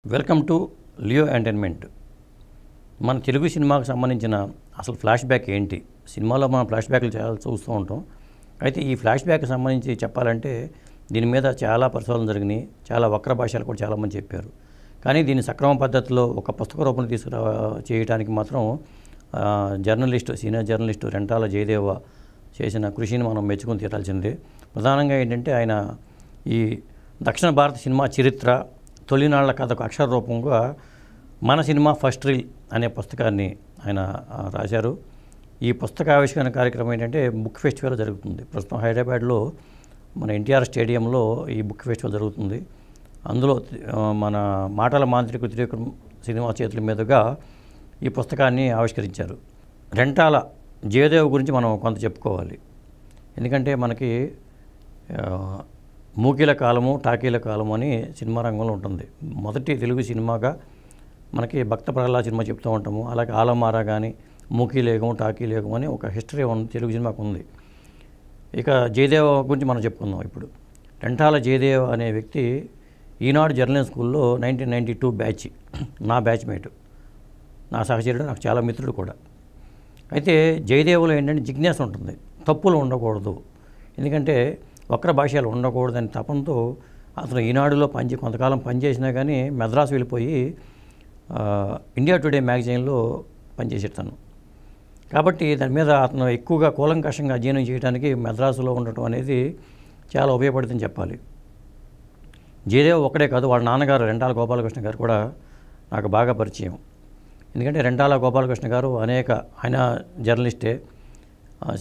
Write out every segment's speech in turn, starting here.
Welcome to Leo entertainment. మన తెలుగు సినిమాకు సంబంధించిన అసలు ఫ్లాష్ బ్యాక్ ఏంటి? సినిమాలో మనం ఫ్లాష్ బ్యాక్లు చాలా చూస్తూ ఉంటాం. అయితే ఈ ఫ్లాష్ బ్యాక్ సంబంధించి చెప్పాలంటే దీని మీద చాలా పరిశోధనలు జరిగినాయి. చాలా వక్ర భాషలు కూడా చాలామంది చెప్పారు. కానీ దీన్ని సక్రమ పద్ధతిలో ఒక పుస్తక రూపంలో చేయడానికి మాత్రం సీనియర్ జర్నలిస్టు రెంటాల జయదేవ చేసిన కృషిని మనం మెచ్చుకొని తీరాల్సిందే. ప్రధానంగా ఏంటంటే ఆయన ఈ దక్షిణ భారత సినిమా చరిత్ర తొలినాళ్ల కథకు అక్షర రూపంగా మన సినిమా ఫస్ట్ రీల్ అనే పుస్తకాన్ని ఆయన రాశారు. ఈ పుస్తక ఆవిష్కరణ కార్యక్రమం ఏంటంటే బుక్ ఫెస్టివల్ జరుగుతుంది. ప్రస్తుతం హైదరాబాద్లో మన ఎన్టీఆర్ స్టేడియంలో ఈ బుక్ ఫెస్టివల్ జరుగుతుంది. అందులో మన మాటల మాంత్రికుడు త్రివిక్రమ్ సినిమా చేతుల మీదుగా ఈ పుస్తకాన్ని ఆవిష్కరించారు. రెంటాల జయదేవ్ గురించి మనం కొంత చెప్పుకోవాలి. ఎందుకంటే మనకి మూకీల కాలము టాకీల కాలము అని సినిమా రంగంలో ఉంటుంది. మొదటి తెలుగు సినిమాగా మనకి భక్త ప్రహ్లాద సినిమా చెప్తూ ఉంటాము. అలాగే ఆలమారా కానీ మూకీలేగం టాకీలేగం అని ఒక హిస్టరీ ఉంది తెలుగు సినిమాకు ఉంది. ఇక జయదేవ్ గురించి మనం చెప్పుకుందాం. ఇప్పుడు రెంటాల జయదేవ్ అనే వ్యక్తి ఈనాడు జర్నలిజం స్కూల్లో 1992 బ్యాచ్, నా బ్యాచ్మేటు, నా సహచరుడు, నాకు చాలా మిత్రుడు కూడా. అయితే జయదేవులో ఏంటంటే జిజ్ఞాస ఉంటుంది, తప్పులు ఉండకూడదు, ఎందుకంటే వక్ర భాషలు ఉండకూడదని తపంతో అతను ఈనాడులో కొంతకాలం పనిచేసినా కానీ మద్రాసు వెళ్ళిపోయి ఇండియా టుడే మ్యాగజైన్లో పనిచేసేటాను. కాబట్టి దాని మీద అతను ఎక్కువగా కూలంకషంగా అధ్యయనం చేయడానికి మద్రాసులో ఉండటం అనేది చాలా ఉపయోగపడుతుందని చెప్పాలి. జయదేవ్ ఒక్కడే కాదు, వాళ్ళ నాన్నగారు రెంటాల గోపాలకృష్ణ గారు కూడా నాకు బాగా పరిచయం. ఎందుకంటే రెంటాల గోపాలకృష్ణ గారు ఆయన జర్నలిస్టే,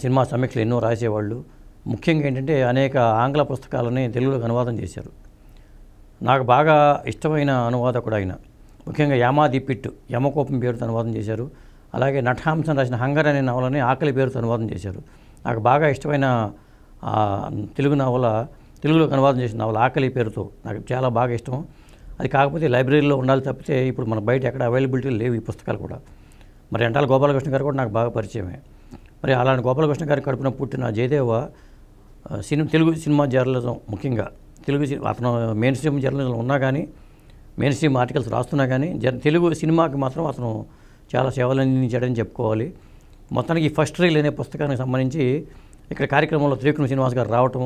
సినిమా సమీక్షలు ఎన్నో రాసేవాళ్ళు. ముఖ్యంగా ఏంటంటే అనేక ఆంగ్ల పుస్తకాలని తెలుగులోకి అనువాదం చేశారు. నాకు బాగా ఇష్టమైన అనువాదకుడు ఆయన. ముఖ్యంగా యామాదిప్పిట్టు యమకోపం పేరుతో అనువాదం చేశారు. అలాగే నటహాంసన్ రాసిన హంగర్ అనే నవలని ఆకలి పేరుతో అనువాదం చేశారు. నాకు బాగా ఇష్టమైన తెలుగు నవల, తెలుగులోకి అనువాదం చేసిన నవల ఆకలి పేరుతో నాకు చాలా బాగా ఇష్టం. అది కాకపోతే లైబ్రరీలో ఉండాలి తప్పితే ఇప్పుడు మన బయట ఎక్కడ అవైలబిలిటీ లేవు ఈ పుస్తకాలు కూడా. మరి రెంటాల గోపాలకృష్ణ గారు కూడా నాకు బాగా పరిచయమే. మరి అలాంటి గోపాలకృష్ణ గారి కడుపున పుట్టిన జయదేవ తెలుగు సినిమా జర్నలిజం, ముఖ్యంగా అతను మెయిన్ స్ట్రీమ్ జర్నలిజంలో ఉన్నా కానీ, మెయిన్ స్ట్రీమ్ ఆర్టికల్స్ రాస్తున్నా కానీ తెలుగు సినిమాకి మాత్రం అతను చాలా సేవలు అందించాడని చెప్పుకోవాలి. మొత్తానికి ఈ ఫస్ట్ రీల్ అనే పుస్తకానికి సంబంధించి ఇక్కడ కార్యక్రమంలో త్రివిక్రమ్ శ్రీనివాస్ గారు రావటం,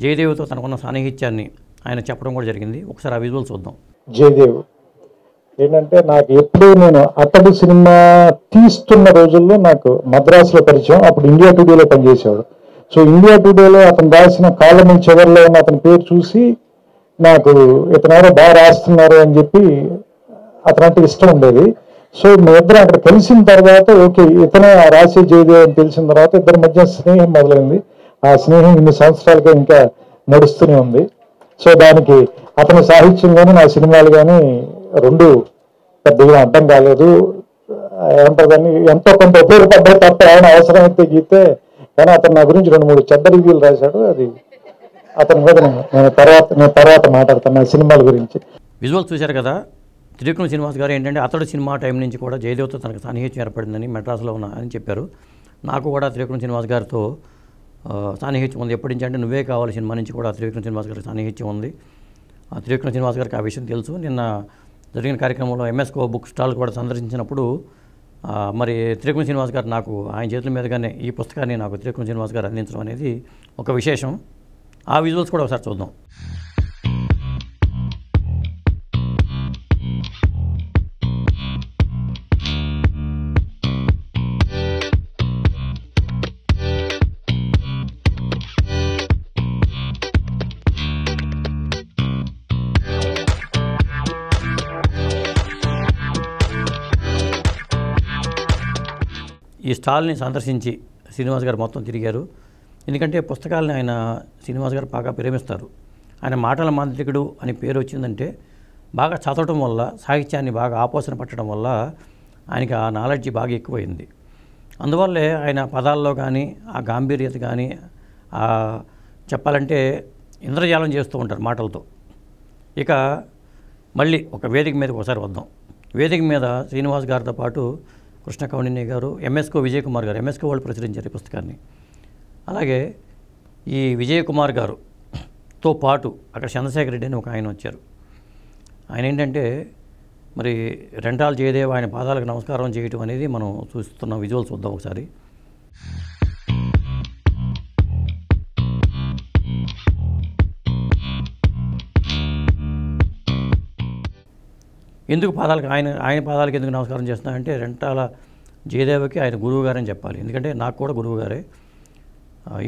జయదేవ్తో తనకున్న సాన్నిహిత్యాన్ని ఆయన చెప్పడం కూడా జరిగింది. ఒకసారి ఆ విజువల్ చూద్దాం. జయదేవ్ ఏంటంటే నాకు ఎప్పుడు నేను అతడు సినిమా తీస్తున్న రోజుల్లో నాకు మద్రాసులో పరిచయం. అప్పుడు ఇండియా టుడేలో పనిచేసేవాడు. సో ఇండియా టుడేలో అతను రాసిన కాలనీ చివరిలో ఉన్న అతని పేరు చూసి నాకు ఇతను ఎవరో బాగా రాస్తున్నారు అని చెప్పి అతనంటే ఇష్టం ఉండేది. సో మీ ఇద్దరు అక్కడ కలిసిన తర్వాత ఓకే ఇతనే రాసే జయదేవ్ అని తెలిసిన తర్వాత ఇద్దరి మధ్య స్నేహం మొదలైంది. ఆ స్నేహం ఇన్ని సంవత్సరాలుగా ఇంకా నడుస్తూనే ఉంది. సో దానికి అతని సాహిత్యం కానీ నా సినిమాలు కానీ రెండు పెద్దగా అర్థం కాలేదు. ఏమంటారు దాన్ని, ఎంతో కొంత ఉపయోగపడ్డాయి తప్ప ఏమైనా అవసరమైతే గీతే. కానీ అతను నా గురించి 2-3 చెడ్డ రివ్యూలు రాశాడు. అది అతని మీద నేను తర్వాత మాట్లాడతాను నా సినిమాల గురించి. విజువల్ చూశారు కదా. త్రివిక్రమ్ శ్రీనివాస్ గారు ఏంటంటే అతడు సినిమా టైం నుంచి కూడా జయదేవ్తో తనకు సాన్నిహిత్యం ఏర్పడిందని మెడ్రాస్లో అని చెప్పారు. నాకు కూడా త్రివిక్రమ్ శ్రీనివాస్ గారితో సాన్నిహిత్యం ఉంది. ఎప్పటి నుంచి అంటే నువ్వే కావాలి సినిమా నుంచి కూడా త్రివిక్రమ్ శ్రీనివాస్ గారికి సాన్నిహిత్యం ఉంది. త్రివిక్రమ్ శ్రీనివాస్ గారికి ఆ విషయం తెలుసు. నిన్న జరిగిన కార్యక్రమంలో ఎంఎస్కో బుక్ స్టాల్ కూడా సందర్శించినప్పుడు మరి త్రివిక్రమ్ శ్రీనివాస్ గారు నాకు ఆయన చేతుల మీదుగానే ఈ పుస్తకాన్ని నాకు త్రివిక్రమ్ శ్రీనివాస్ గారు అందించడం అనేది ఒక విశేషం. ఆ విజువల్స్ కూడా ఒకసారి చూద్దాం. ఈ స్టాల్ని సందర్శించి శ్రీనివాస్ గారు మొత్తం తిరిగారు. ఎందుకంటే పుస్తకాలని ఆయన శ్రీనివాస్ గారు బాగా ప్రేమిస్తారు. ఆయన మాటల మాంత్రికుడు అని పేరు వచ్చిందంటే బాగా చదవటం వల్ల, సాహిత్యాన్ని బాగా ఆపోసన పట్టడం వల్ల ఆయనకి ఆ నాలెడ్జి బాగా ఎక్కువైంది. అందువల్లే ఆయన పదాల్లో కానీ ఆ గాంభీర్యత కానీ చెప్పాలంటే ఇంద్రజాలం చేస్తూ ఉంటారు మాటలతో. ఇక మళ్ళీ ఒక వేదిక మీదకి ఒకసారి వద్దాం. వేదిక మీద శ్రీనివాస్ గారితో పాటు కృష్ణ కౌండిన్య గారు, ఎంఎస్కో విజయ్ కుమార్ గారు, ఎంఎస్కో వాళ్ళు ప్రచురించారు ఈ పుస్తకాన్ని. అలాగే ఈ విజయ్ కుమార్ గారుతో పాటు అక్కడ చంద్రశేఖర్ రెడ్డి అని ఒక ఆయన వచ్చారు. ఆయన ఏంటంటే మరి రెంటాల జయదేవ్ ఆయన పాదాలకు నమస్కారం చేయటం అనేది మనం చూస్తున్న విజువల్ చూద్దాం ఒకసారి. ఎందుకు పాదాలకు ఆయన పాదాలకు ఎందుకు నమస్కారం చేస్తున్నారంటే రెంటాల జయదేవకి ఆయన గురువు గారని చెప్పాలి. ఎందుకంటే నాకు కూడా గురువు గారే.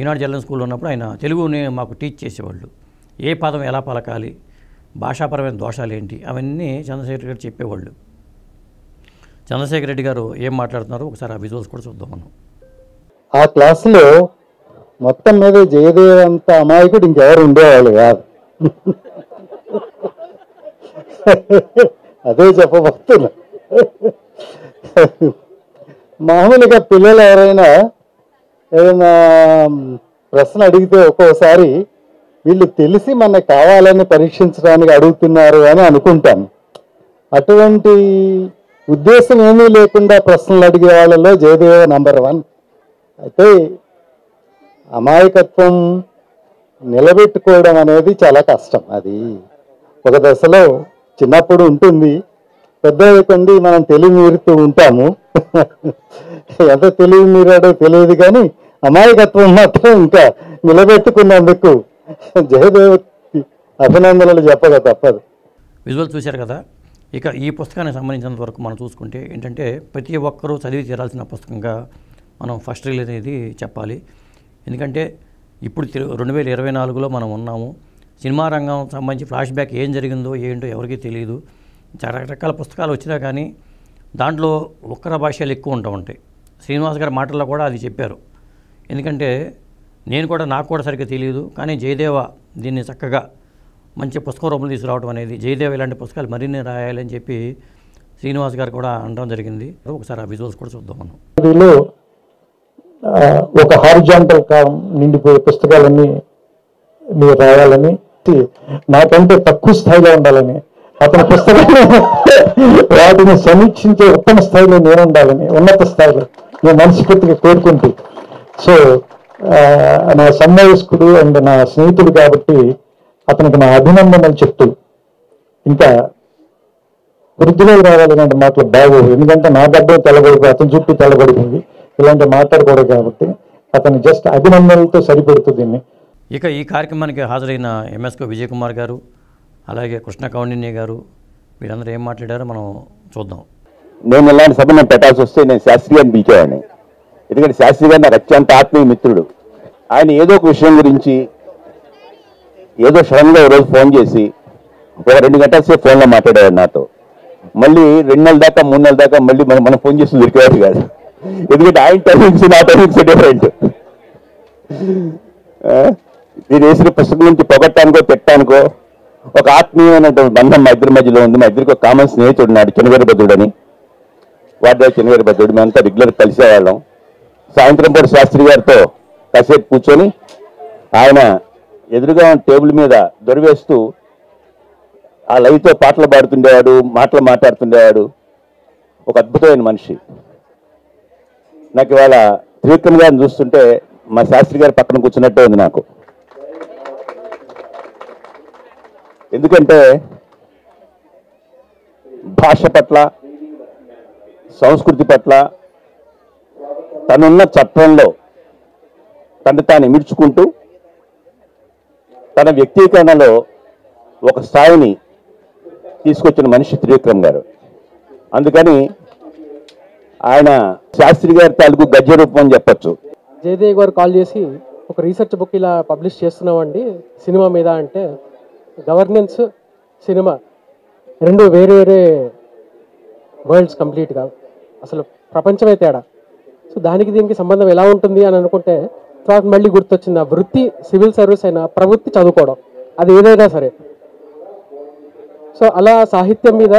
ఈనాడు జల్లం స్కూల్లో ఉన్నప్పుడు ఆయన తెలుగుని మాకు టీచ్ చేసేవాళ్ళు. ఏ పదం ఎలా పలకాలి, భాషాపరమైన దోషాలు ఏంటి, అవన్నీ చంద్రశేఖర్ గారు చెప్పేవాళ్ళు. చంద్రశేఖర్ రెడ్డి గారు ఏం మాట్లాడుతున్నారో ఒకసారి ఆ విజువల్స్ కూడా చూద్దాం మనం. ఆ క్లాసులో మొత్తం మీద జయదేవ్ అంత అమాయకుడు ఇంకెవరు ఉండేవాళ్ళు కాదు. అదే చెప్పబోతున్నా. మామూలుగా పిల్లలు ఎవరైనా ఏదైనా ప్రశ్న అడిగితే ఒక్కోసారి వీళ్ళు తెలిసి మనకు కావాలని పరీక్షించడానికి అడుగుతున్నారు అని అనుకుంటాను. అటువంటి ఉద్దేశం ఏమీ లేకుండా ప్రశ్నలు అడిగే వాళ్ళలో జయదేవ నంబర్ 1. అయితే అమాయకత్వం నిలబెట్టుకోవడం అనేది చాలా కష్టం. అది ఒక దశలో చిన్నప్పుడు ఉంటుంది, పెద్ద కొండి మనం తెలివి మీరుతూ ఉంటాము. ఎంత తెలివి మీరాడో తెలియదు, కానీ అమాయకత్వం మాత్రం ఇంకా నిలబెట్టుకున్నందుకు జయదేవ్కి అభినందనలు చెప్పక తప్పదు. విజువల్ చూశారు కదా. ఇక ఈ పుస్తకానికి సంబంధించినంత వరకు మనం చూసుకుంటే ఏంటంటే ప్రతి ఒక్కరూ చదివి తీరాల్సిన పుస్తకంగా మనం ఫస్ట్ రిలీజ్ అనేది చెప్పాలి. ఎందుకంటే ఇప్పుడు 2024లో మనం ఉన్నాము. సినిమా రంగం సంబంధించి ఫ్లాష్ బ్యాక్ ఏం జరిగిందో ఏంటో ఎవరికీ తెలియదు. రకరకాల పుస్తకాలు వచ్చినా కానీ దాంట్లో ఒక్కర భాషలు ఎక్కువ ఉంటూ ఉంటాయి. శ్రీనివాస్ గారి మాటల్లో కూడా అది చెప్పారు. ఎందుకంటే నాకు కూడా సరిగ్గా తెలియదు, కానీ జయదేవ దీన్ని చక్కగా మంచి పుస్తక రూపంలో తీసుకురావడం అనేది, జయదేవ ఇలాంటి పుస్తకాలు మరిన్ని రాయాలని చెప్పి శ్రీనివాస్ గారు కూడా అనడం జరిగింది. ఒకసారి ఆ విజువల్స్ కూడా చూద్దాం మనం. దీనిలో ఒక హారిజాంటల్ కాలం నిండిపోయే పుస్తకాలన్నీ మీరు రాయాలని, నాకంటే తక్కువ స్థాయిలో ఉండాలని, అతని పుస్తకాన్ని వాటిని సమీక్షించే ఉత్తమ స్థాయిలో నేను ఉండాలని, ఉన్నత స్థాయిలో నేను మనస్ఫూర్తిగా కోరుకుంటూ, సో నా సన్మాయస్కుడు అండ్ నా స్నేహితుడు కాబట్టి అతనికి నా అభినందనలు చెప్తూ, ఇంకా వృద్ధిలోకి రావాలనే మాటలు బాగోదు. ఎందుకంటే నా గడ్డం తెల్లబడిపోయి అతని చుట్టూ తెల్లబడిపోయింది, ఇలాంటి మాట్లాడకూడదు కాబట్టి అతను జస్ట్ అభినందనలతో సరిపెడుతుంది దీన్ని. ఇక ఈ కార్యక్రమానికి హాజరైన ఎంఎస్కో విజయ్ కుమార్ గారు, అలాగే కృష్ణ కౌండిన్య గారు, వీరందరూ ఏం మాట్లాడారో మనం చూద్దాం. నేను ఇలాంటి సభ నేను పెట్టాల్సి వస్తే నేను శాస్త్రి గారిని పిలిచేవాడిని. ఎందుకంటే శాస్త్రి గారు నాకు అత్యంత ఆత్మీయ మిత్రుడు. ఆయన ఏదో ఒక విషయం గురించి ఏదో సడన్గా రోజు ఫోన్ చేసి ఒక 2 గంటల సేపు ఫోన్లో మాట్లాడేవాడు నాతో. మళ్ళీ 2 నెలల దాకా 3 నెలల దాకా మళ్ళీ మనం ఫోన్ చేసి దొరికేవాడు కాదు. ఎందుకంటే ఆయన టైమింగ్స్ నా టైమింగ్స్ డిఫరెంట్. నేను వేసిన పుస్తకం నుంచి పొగట్టానికో పెట్టడానికో ఒక ఆత్మీయమైనటువంటి బంధం మా ఇద్దరి మధ్యలో ఉంది. మా ఇద్దరికి ఒక కామన్ స్నేహితుడు నాడు, చెన్నవీరభద్రుడు అని. వాడి చెన్నవీరభద్రుడు, మేమంతా రెగ్యులర్ కలిసేవాళ్ళం. సాయంత్రం పూట శాస్త్రి గారితో కాసేపు కూర్చొని ఆయన ఎదురుగా టేబుల్ మీద దొరివేస్తూ ఆ లైవ్తో పాటలు పాడుతుండేవాడు, మాటలు మాట్లాడుతుండేవాడు. ఒక అద్భుతమైన మనిషి. నాకు ఇవాళ త్రివిక్రమ్ గారిని చూస్తుంటే మా శాస్త్రి గారి పక్కన కూర్చున్నట్టే ఉంది నాకు. ఎందుకంటే భాష పట్ల, సంస్కృతి పట్ల తనున్న చట్టంలో తను తాను ఇమిడ్చుకుంటూ తన వ్యక్తీకరణలో ఒక స్థాయిని తీసుకొచ్చిన మనిషి త్రివిక్రమ్ గారు. అందుకని ఆయన శాస్త్రి గారి తాలూకు గద్య రూపం అని చెప్పచ్చు. జయదేవ్ గారు కాల్ చేసి ఒక రీసెర్చ్ బుక్ ఇలా పబ్లిష్ చేస్తున్నామండి సినిమా మీద అంటే, గవర్నెన్స్ సినిమా 2 వేరే వేరే వరల్డ్స్ కంప్లీట్గా, అసలు ప్రపంచమే తేడా. సో దానికి దీనికి సంబంధం ఎలా ఉంటుంది అని అనుకుంటే తర్వాత మళ్ళీ గుర్తొచ్చింది, ఆ వృత్తి సివిల్ సర్వీస్ అయినా ప్రవృత్తి చదువుకోవడం, అది ఏదైనా సరే. సో అలా సాహిత్యం మీద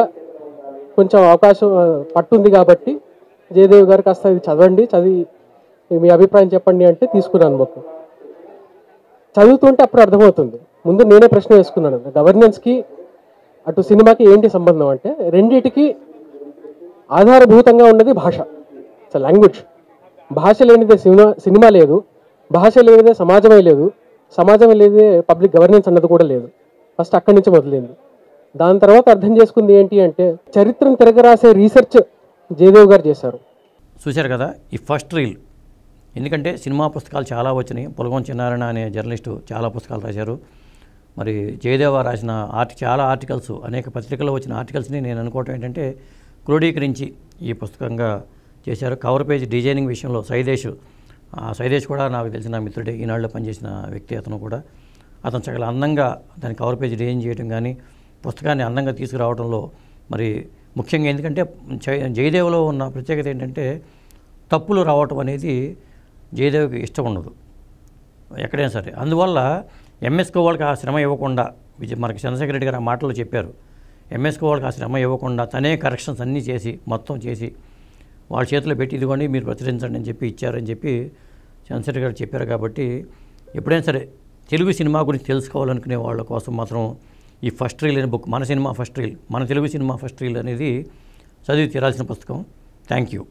కొంచెం అవకాశం పట్టుంది కాబట్టి జయదేవ్ గారు కాస్త ఇది చదవండి, చదివి మీ అభిప్రాయం చెప్పండి అంటే తీసుకున్నాను బుక్. చదువుతుంటే అప్పుడు అర్థమవుతుంది. ముందు నేనే ప్రశ్న వేసుకున్నాను, గవర్నెన్స్కి అటు సినిమాకి ఏంటి సంబంధం అంటే, రెండిటికి ఆధారభూతంగా ఉన్నది భాష, లాంగ్వేజ్. భాష లేనిదే సినిమా లేదు, భాష లేనిదే సమాజమే లేదు, సమాజం లేనిదే పబ్లిక్ గవర్నెన్స్ అన్నది కూడా లేదు. ఫస్ట్ అక్కడి నుంచి మొదలైంది. దాని తర్వాత అర్థం చేసుకుంది ఏంటి అంటే చరిత్రను తిరగరాసే రీసెర్చ్ జయదేవ్ గారు చేశారు. చూశారు కదా ఈ ఫస్ట్ రీల్. ఎందుకంటే సినిమా పుస్తకాలు చాలా వచ్చినాయి. పొలగం చిన్నారాయణ అనే జర్నలిస్టు చాలా పుస్తకాలు రాశారు. మరి జయదేవ రాసిన చాలా ఆర్టికల్స్, అనేక పత్రికల్లో వచ్చిన ఆర్టికల్స్ని నేను అనుకోవటం ఏంటంటే క్రోడీకరించి ఈ పుస్తకంగా చేశారు. కవర్ పేజ్ డిజైనింగ్ విషయంలో సైదేశ్ కూడా నాకు తెలిసిన మిత్రుడే, ఈనాడులో పనిచేసిన వ్యక్తి. అతను చాలా అందంగా దాని కవర్ పేజ్ డిజైన్ చేయడం కానీ పుస్తకాన్ని అందంగా తీసుకురావడంలో మరి ముఖ్యంగా ఎందుకంటే జయదేవ్లో ఉన్న ప్రత్యేకత ఏంటంటే తప్పులు రావటం అనేది జయదేవ్కి ఇష్టం ఉండదు ఎక్కడైనా సరే. అందువల్ల ఎంఎస్కో వాళ్ళకి ఆ శ్రమ ఇవ్వకుండా, మనకి చంద్రశేఖర్ రెడ్డి గారు ఆ మాటల్లో చెప్పారు, ఎంఎస్కో వాళ్ళకి ఆ శ్రమ ఇవ్వకుండా తనే కరెక్షన్స్ అన్నీ చేసి మొత్తం చేసి వాళ్ళ చేతిలో పెట్టి ఇదిగోండి మీరు ప్రచురించండి అని చెప్పి ఇచ్చారని చెప్పి చంద్రశేఖర్ గారు చెప్పారు. కాబట్టి ఎప్పుడైనా సరే తెలుగు సినిమా గురించి తెలుసుకోవాలనుకునే వాళ్ళ కోసం మాత్రం ఈ ఫస్ట్ రీల్ అనే బుక్, మన తెలుగు సినిమా ఫస్ట్ రీల్ అనేది చదివి తీరాల్సిన పుస్తకం. Thank you.